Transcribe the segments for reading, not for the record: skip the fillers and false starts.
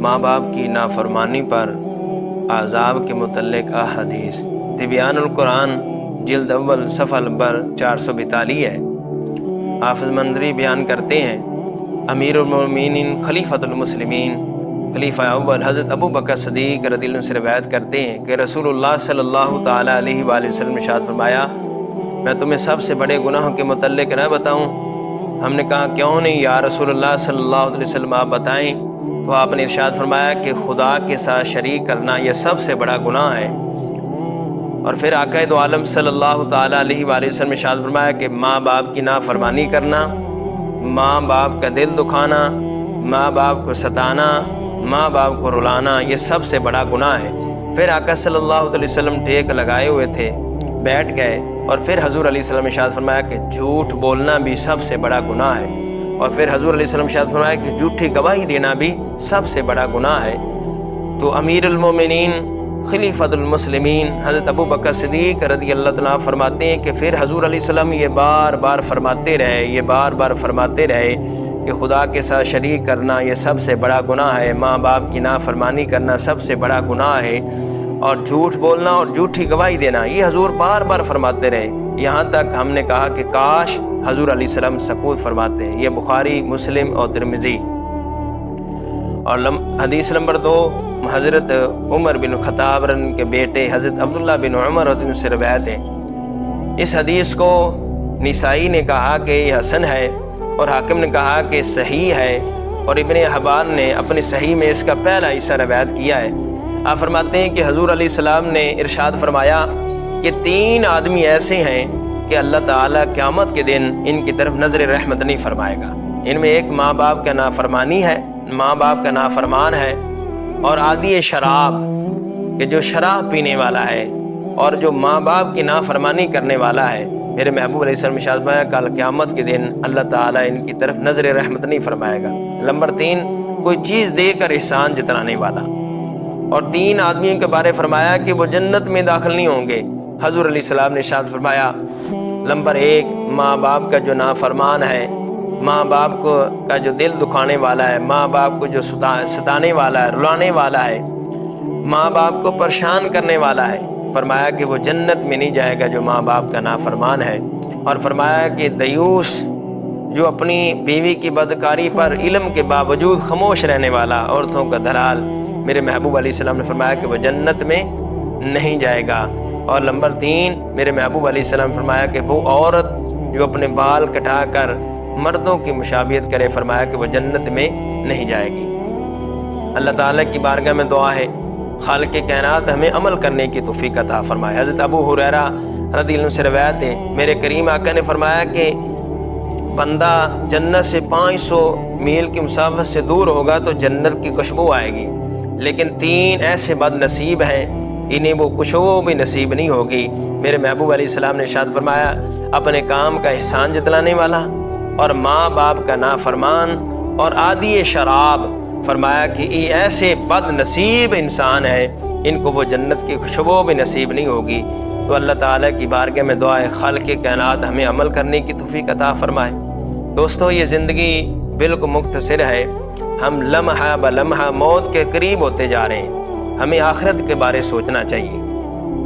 ماں باپ کی نافرمانی پر عذاب کے متعلق احادیث۔ تبیان القرآن جلد اول صفحہ نمبر 442 ہے۔ حافظ منذری بیان کرتے ہیں، امیر المومنین خلیفۃ المسلمین خلیفہ اول حضرت ابو بکر صدیق رضی اللہ عنہ سے روایت کرتے ہیں کہ رسول اللہ صلی اللہ تعالیٰ علیہ وآلہ وسلم نے ارشاد فرمایا، میں تمہیں سب سے بڑے گناہوں کے متعلق نہ بتاؤں؟ ہم نے کہا کیوں نہیں یا رسول اللہ صلی اللہ علیہ وسلم، آپ بتائیں۔ تو آپ نے ارشاد فرمایا کہ خدا کے ساتھ شریک کرنا یہ سب سے بڑا گناہ ہے۔ اور پھر آقا دو عالم صلی اللہ تعالیٰ علیہ وآلہ وسلم نے ارشاد فرمایا کہ ماں باپ کی نافرمانی کرنا، ماں باپ کا دل دکھانا، ماں باپ کو ستانا، ماں باپ کو رلانا یہ سب سے بڑا گناہ ہے۔ پھر آقا صلی اللہ علیہ وسلم ٹیک لگائے ہوئے تھے، بیٹھ گئے، اور پھر حضور علیہ السلام نے ارشاد فرمایا کہ جھوٹ بولنا بھی سب سے بڑا گناہ ہے۔ اور پھر حضور علیہ السلام نے ارشاد فرمایا کہ جھوٹی گواہی دینا بھی سب سے بڑا گناہ ہے۔ تو امیر المومنین خلیفۃ المسلمین حضرت ابو بکر صدیق رضی اللہ تعالیٰ فرماتے ہیں کہ پھر حضور علیہ السلام یہ بار بار فرماتے رہے کہ خدا کے ساتھ شریک کرنا یہ سب سے بڑا گناہ ہے، ماں باپ کی نافرمانی کرنا سب سے بڑا گناہ ہے، اور جھوٹ بولنا اور جھوٹی گواہی دینا یہ حضور بار بار فرماتے رہے، یہاں تک ہم نے کہا کہ کاش حضور علیہ السلام سکوت فرماتے ہیں۔ یہ بخاری، مسلم اور ترمذی۔ اور حدیث نمبر 2 حضرت عمر بن خطاب کے بیٹے حضرت عبداللہ بن عمر رضی اللہ عنہ سے روایت ہے۔ اس حدیث کو نسائی نے کہا کہ یہ حسن ہے، اور حاکم نے کہا کہ صحیح ہے، اور ابن حبان نے اپنی صحیح میں اس کا پہلا حصہ روایت کیا ہے۔ آپ فرماتے ہیں کہ حضور علیہ السلام نے ارشاد فرمایا کہ 3 آدمی ایسے ہیں کہ اللہ تعالیٰ قیامت کے دن ان کی طرف نظر رحمت نہیں فرمائے گا۔ ان میں ایک ماں باپ کا نافرمان ہے، اور عادی شراب کہ جو شراب پینے والا ہے، اور جو ماں باپ کی نافرمانی کرنے والا ہے۔ میرے محبوب علیہ السلام نے ارشاد فرمایا کل قیامت کے دن اللہ تعالیٰ ان کی طرف نظر رحمت نہیں فرمائے گا۔ نمبر 3 کوئی چیز دے کر احسان جتلانے والا۔ اور 3 آدمیوں کے بارے فرمایا کہ وہ جنت میں داخل نہیں ہوں گے۔ حضور علیہ السلام نے ارشاد فرمایا نمبر 1 ماں باپ کا جو نافرمان ہے، ماں باپ کا جو دل دکھانے والا ہے، ماں باپ کو جو ستانے والا ہے، رلانے والا ہے، ماں باپ کو پریشان کرنے والا ہے، فرمایا کہ وہ جنت میں نہیں جائے گا جو ماں باپ کا نافرمان ہے۔ اور فرمایا کہ دیوس جو اپنی بیوی کی بدکاری پر علم کے باوجود خاموش رہنے والا، عورتوں کا دلال، میرے محبوب علیہ السلام نے فرمایا کہ وہ جنت میں نہیں جائے گا۔ اور نمبر 3 میرے محبوب علیہ السلام نے فرمایا کہ وہ عورت جو اپنے بال کٹا کر مردوں کی مشابہت کرے، فرمایا کہ وہ جنت میں نہیں جائے گی۔ اللہ تعالیٰ کی بارگاہ میں دعا ہے خالق کائنات ہمیں عمل کرنے کی توفیق عطا فرمائے۔ حضرت ابو ہریرہ رضی اللہ عنہ سے روایت ہے، میرے کریم آقا نے فرمایا کہ بندہ جنت سے 500 میل کی مسافت سے دور ہوگا تو جنت کی خوشبو آئے گی، لیکن 3 ایسے بد نصیب ہیں انہیں وہ خوشبو بھی نصیب نہیں ہوگی۔ میرے محبوب علیہ السلام نے ارشاد فرمایا اپنے کام کا احسان جتلانے والا، اور ماں باپ کا نافرمان، اور عادی شراب، فرمایا کہ یہ ایسے بد نصیب انسان ہیں ان کو وہ جنت کی خوشبو بھی نصیب نہیں ہوگی۔ تو اللہ تعالیٰ کی بارگاہ میں دعا ہے خالق کائنات ہمیں عمل کرنے کی توفیق عطا فرمائے۔ دوستو یہ زندگی بالکل مختصر ہے، ہم لمحہ بلمحہ موت کے قریب ہوتے جا رہے ہیں۔ ہمیں آخرت کے بارے سوچنا چاہیے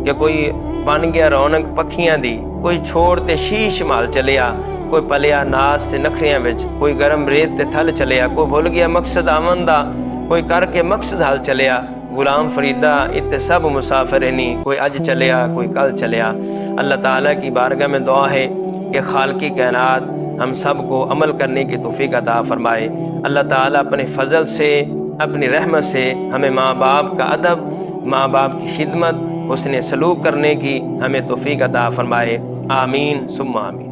کہ کوئی بن گیا رونق پکھیاں دی، کوئی چھوڑتے شیش مال چلیا، کوئی پلیا ناس سے نخریاں وچ، کوئی گرم ریت تے تھل چلیا، کوئی بھول گیا مقصد آمندہ، کوئی کر کے مقصد حال چلیا، غلام فریدہ اتنے سب مسافر نہیں، کوئی اج چلیا کوئی کل چلیا۔ اللہ تعالیٰ کی بارگاہ میں دعا ہے کہ خالق کائنات ہم سب کو عمل کرنے کی توفیق عطا فرمائے۔ اللہ تعالیٰ اپنے فضل سے، اپنی رحمت سے ہمیں ماں باپ کا ادب، ماں باپ کی خدمت، حسن سلوک کرنے کی ہمیں توفیق عطا فرمائے۔ آمین ثم آمین۔